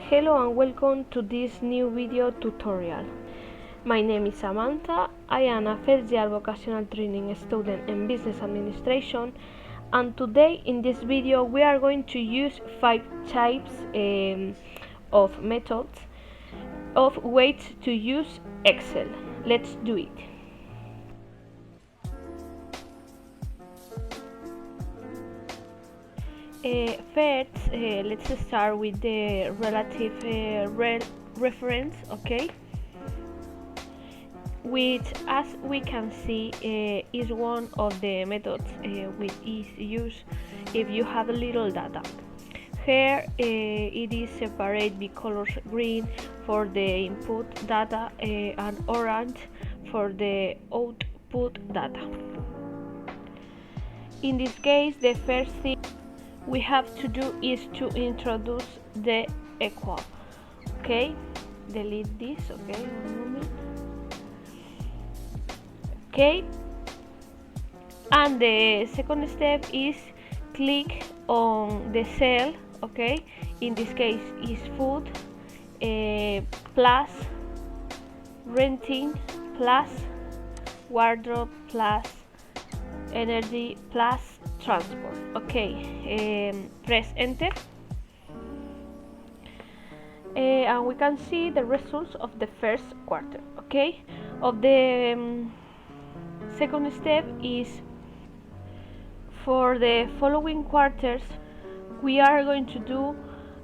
Hello and welcome to this new video tutorial. My name is Samantha. I am a first year vocational training student in business administration, and today in this video we are going to use 5 types of methods of ways to use Excel. Let's do it. First, let's start with the relative reference, okay? Which, as we can see, is one of the methods which is used if you have little data. Here it is separated by colors: green for the input data and orange for the output data. In this case, the first thing we have to do is to introduce the equal. Okay, delete this. Okay, one moment. Okay, and the second step is click on the cell. Okay, in this case is food plus renting plus wardrobe plus energy plus transport. Okay, press enter, and we can see the results of the first quarter. Okay, of the second step is for the following quarters we are going to do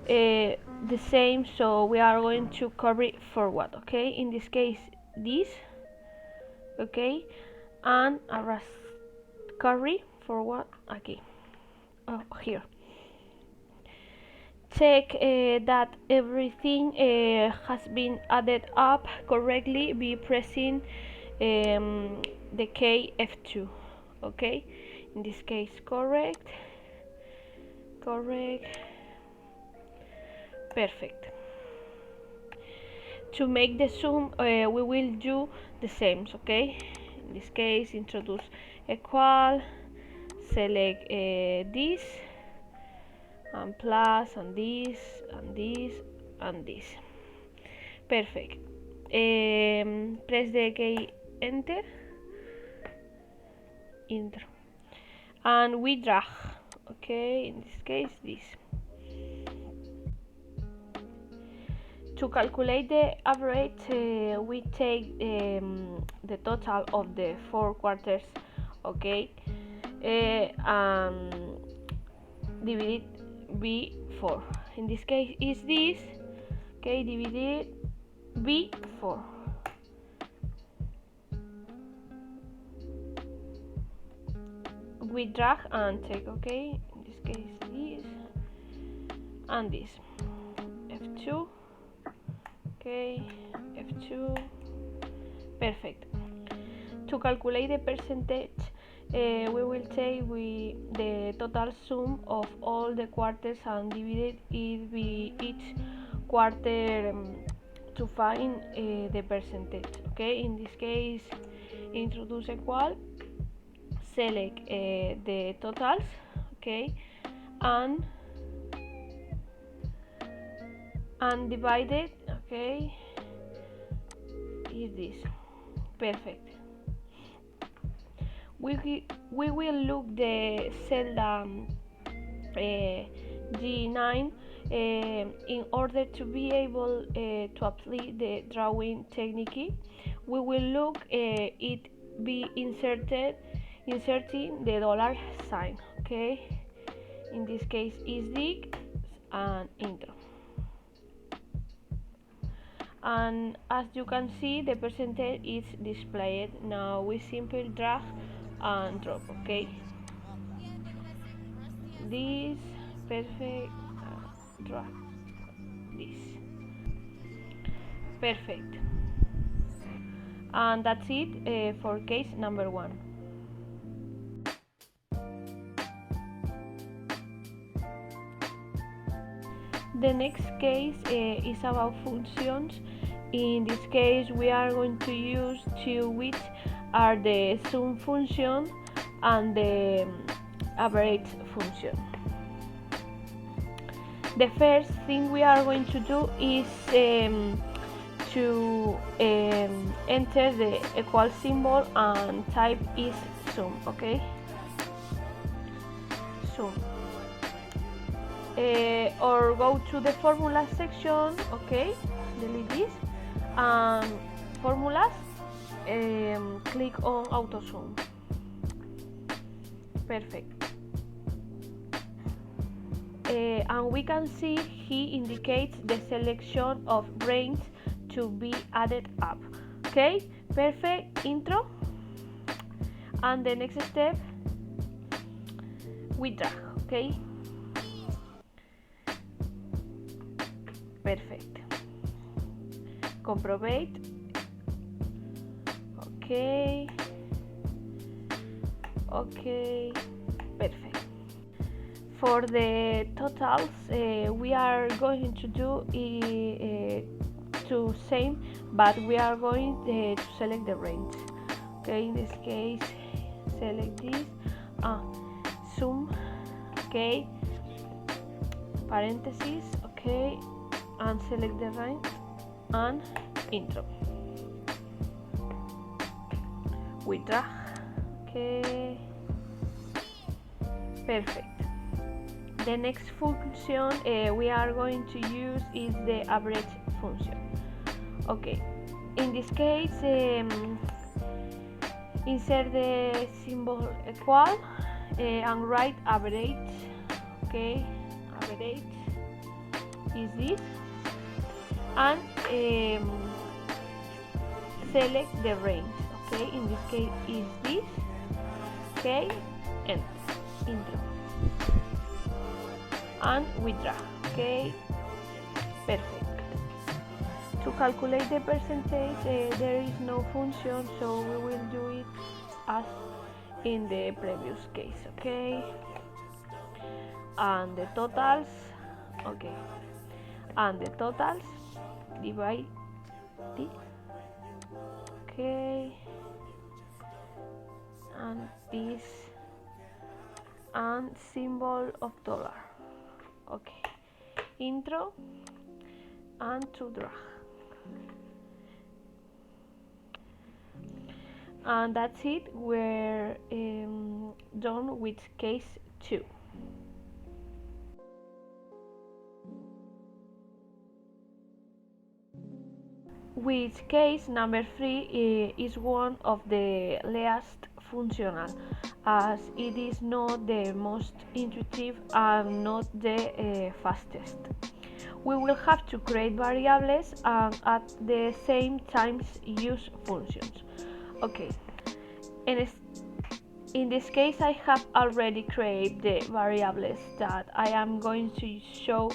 the same, so we are going to carry forward. Okay, in this case this, okay, and carry forward. Okay, here check that everything has been added up correctly by pressing the key F2. Okay, in this case correct, perfect. To make the sum we will do the same. Okay, in this case introduce equal, select this and plus and this and this and this. Perfect. Press the key enter, and we drag. Okay, in this case this. To calculate the average we take the total of the 4 quarters, okay, and divide it by 4. In this case is this. Okay, divided by 4. We drag and take. Okay, in this case this and this. F2. Okay, F2. Perfect. To calculate the percentage we will take the total sum of all the quarters and divide it by each quarter to find the percentage. Okay, in this case introduce equal, select the totals, okay, and divide it. Okay, is this. Perfect. We will look the cell G9 in order to be able to apply the drawing technique. We will look it be inserting the dollar sign. Okay, in this case is dig and intro, and as you can see the percentage is displayed. Now we simply drag and drop. Okay, this, perfect, drag this, perfect, and that's it for case number 1. The next case is about functions. In this case we are going to use two, which are the sum function and the average function. The first thing we are going to do is to enter the equal symbol and type is sum, okay? Sum. Or go to the formula section, okay? Delete this. Formulas, click on auto sum. Perfect. And we can see he indicates the selection of range to be added up. Okay, perfect. Intro. And the next step, we drag. Okay, perfect. Comprovate. Okay, perfect. For the totals, we are going to do to same, but we are going to select the range. Okay, in this case, select this, sum, okay, parentheses, okay, and select the range and intro. We drag, okay, perfect. The next function we are going to use is the average function. Okay, in this case, insert the symbol equal and write average. Okay, average is this, and select the range. Okay, in this case is this. Okay, and intro. And we drag. Okay, perfect. To calculate the percentage, there is no function, so we will do it as in the previous case. Okay, and the totals, okay, and the totals divide this, okay, and this, and symbol of dollar. Okay, intro and to drag. And that's it, we're done with case 2. With case number 3 is one of the least functional, as it is not the most intuitive and not the fastest. We will have to create variables and at the same time use functions. Okay, in this case I have already created the variables that I am going to show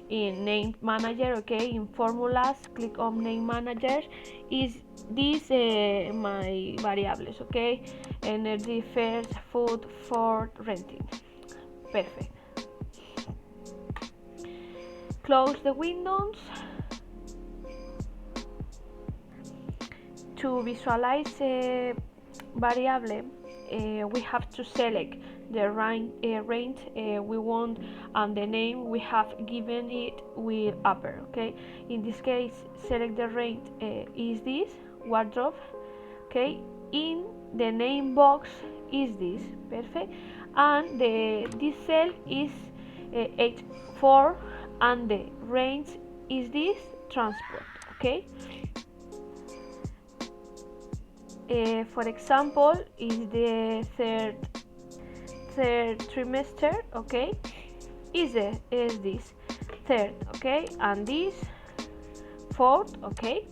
in name manager. Okay, in formulas, click on name manager. Is these my variables? Okay, energy, fares, food, for renting. Perfect. Close the windows. To visualize a variable, we have to select the range we want and the name we have given it with upper. Okay, in this case, select the range is this wardrobe. Okay, in the name box is this. Perfect. And this cell is H4 and the range is this transport. Okay, for example, is the third trimester. Okay, is this third. Okay, and this fourth. Okay,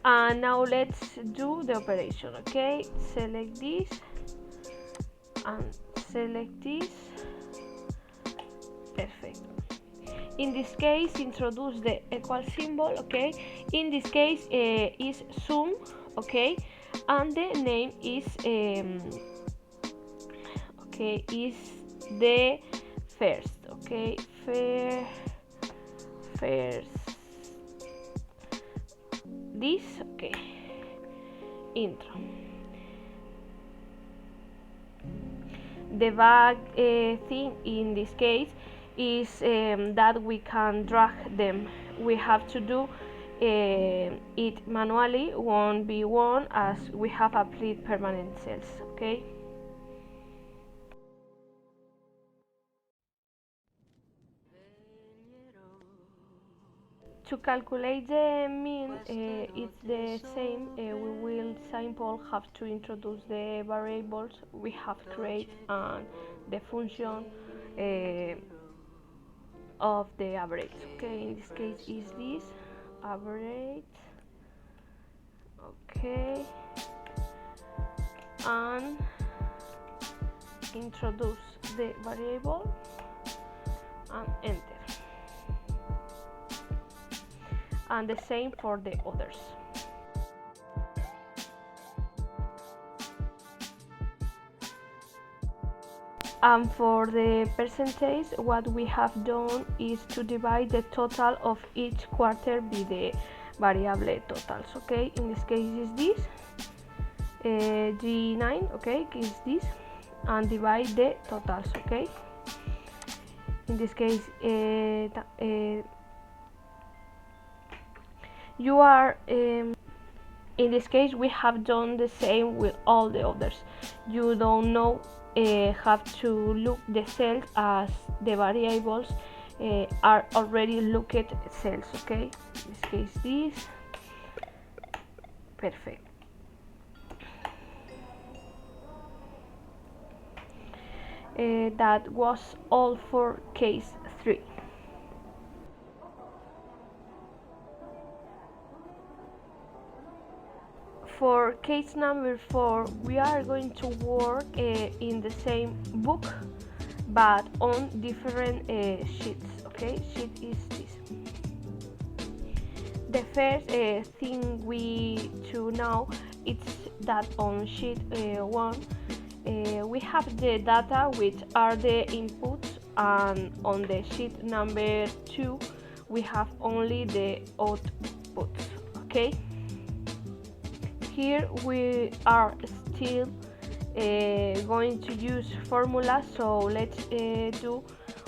and now let's do the operation. Okay, select this and select this. Perfect. In this case, introduce the equal symbol. Okay, in this case is sum. Okay, and the name is okay, is the first. Okay, first this. Okay, intro. The bad thing in this case is that we can drag them. We have to do it manually one by one as we have applied permanent cells. Okay. To calculate the mean, it's the same. We will simple have to introduce the variables we have created and the function of the average. Okay, in this case is this average. Okay, and introduce the variable and enter. And the same for the others. And for the percentage, what we have done is to divide the total of each quarter by the variable totals. Okay, in this case is this G9. Okay, is this, and divide the totals. Okay, in this case you are in this case we have done the same with all the others. You don't know have to look the cells as the variables are already looked cells. Okay, in this case this perfect. That was all for case 3. For case number 4, we are going to work in the same book but on different sheets. Okay, sheet is this. The first thing we to know is that on sheet 1 we have the data which are the inputs, and on the sheet number 2 we have only the outputs. Okay, here we are still going to use formulas, so let's do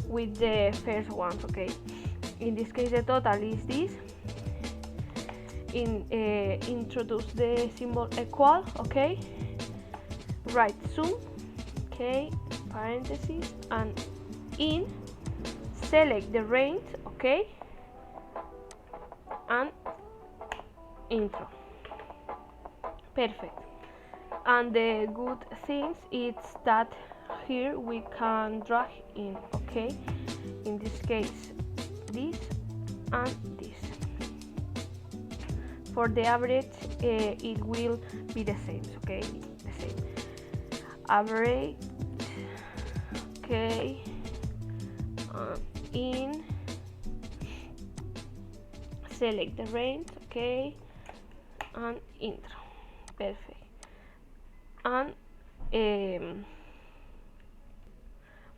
with the first ones. Okay, in this case the total is this. Introduce the symbol equal. Okay, write sum. Okay, parentheses, and in select the range. Okay, and intro. Perfect. And the good thing is that here we can drag in. Okay, in this case this and this. For the average it will be the same. Okay, the same average. Okay, in select the range. Okay, and intro. Perfect. And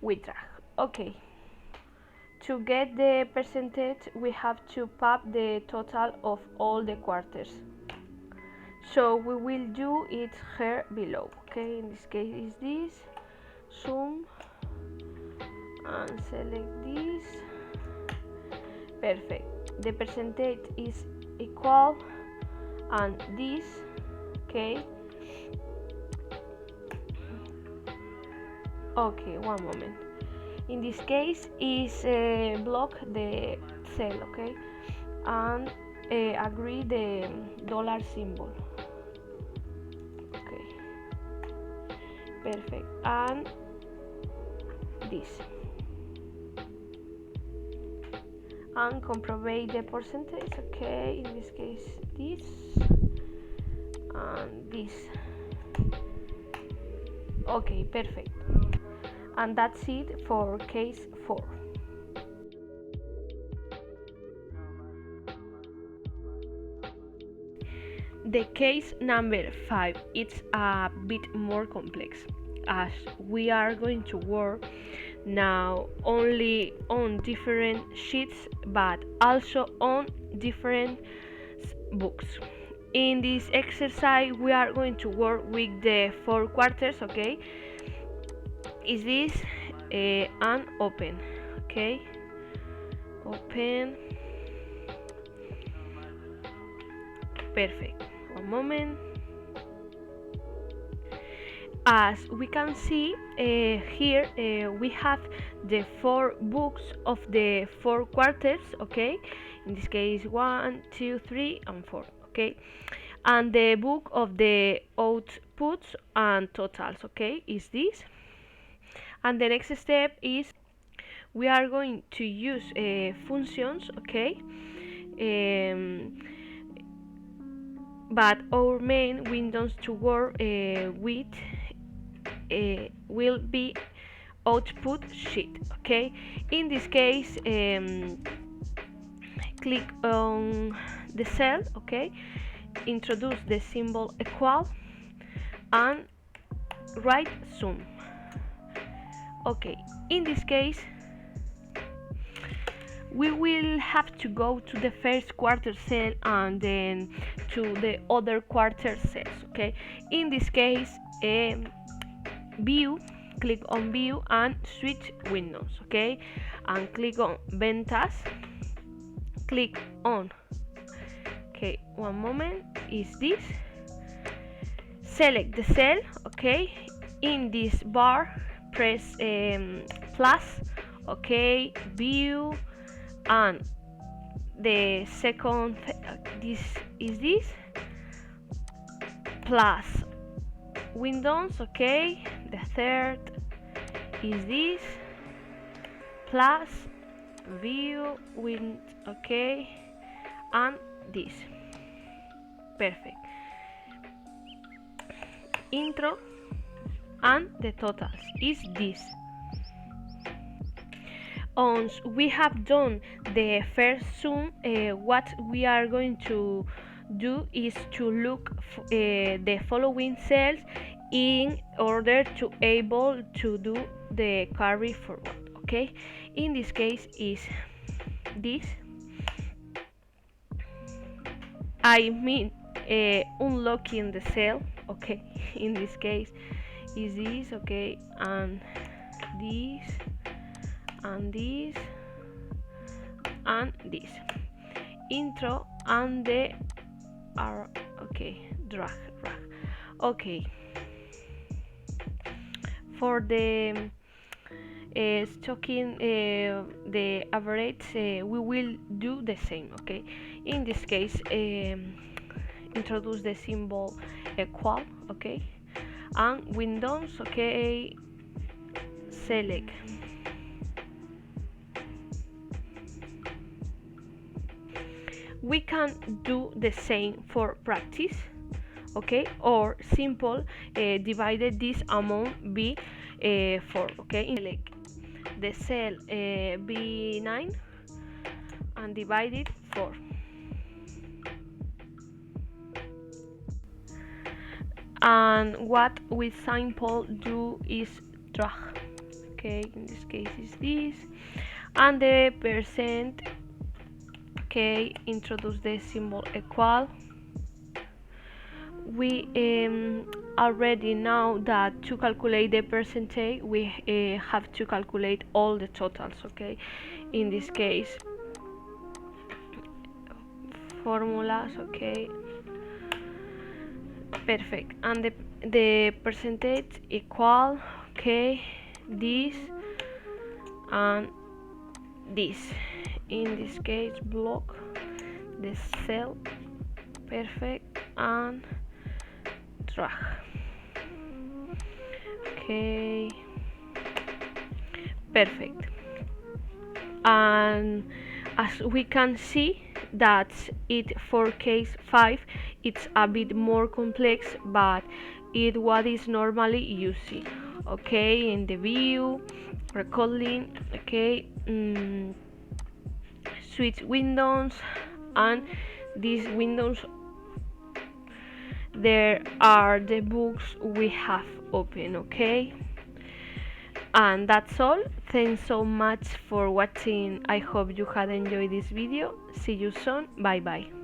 we drag. Okay, to get the percentage we have to pop the total of all the quarters, so we will do it here below. Okay, in this case is this sum and select this. Perfect. The percentage is equal and this. Okay, one moment. In this case is block the cell. Okay, and agree the dollar symbol. Okay, perfect. And this, and comprovate the percentage. Okay, in this case this and this. Okay, perfect. And that's it for case 4. The case number 5 it's a bit more complex, as we are going to work now only on different sheets but also on different books. In this exercise we are going to work with the 4 quarters. Okay, is this and open. okay, open, perfect. One moment. As we can see here, we have the 4 books of the 4 quarters, okay, in this case 1, 2, 3 and 4, okay, and the book of the outputs and totals, okay, is this. And the next step is we are going to use functions, okay, but our main windows to work with will be output sheet, okay. In this case, click on the cell, okay, introduce the symbol equal and write sum, okay. In this case, we will have to go to the first quarter cell and then to the other quarter cells, okay. In this case, view, click on view and switch windows, okay, and click on ventas, click on, okay, one moment, is this, select the cell, okay. In this bar press plus, okay, view, and the second, this is this, plus windows, okay. The third is this, plus view with, okay, and this, perfect. Intro and the totals is this. Once we have done the first sum, what we are going to do is to look the following cells in order to able to do the carry forward, okay. In this case is this, I mean unlocking the cell, okay. In this case is this, okay, and this and this and this, intro and the are, okay, drag, okay. For the stocking the average, we will do the same, okay. In this case, introduce the symbol equal, okay, and windows, okay, select, we can do the same for practice, okay, or simple divided this amount by 4, okay. Select the cell B9 and divide it 4. And what we simple do is drag, okay. In this case is this, and the percent, okay, introduce the symbol equal. We already know that to calculate the percentage we have to calculate all the totals, okay. In this case, formulas, okay, perfect, and the percentage equal, okay, this and this. In this case, block the cell, perfect, and drag, okay, perfect. And as we can see that it for case 5 it's a bit more complex, but it what is normally used, okay. In the view, recording, okay, switch windows, and these windows there are the books we have open, okay. And that's all. Thanks so much for watching. I hope you had enjoyed this video. See you soon. Bye bye.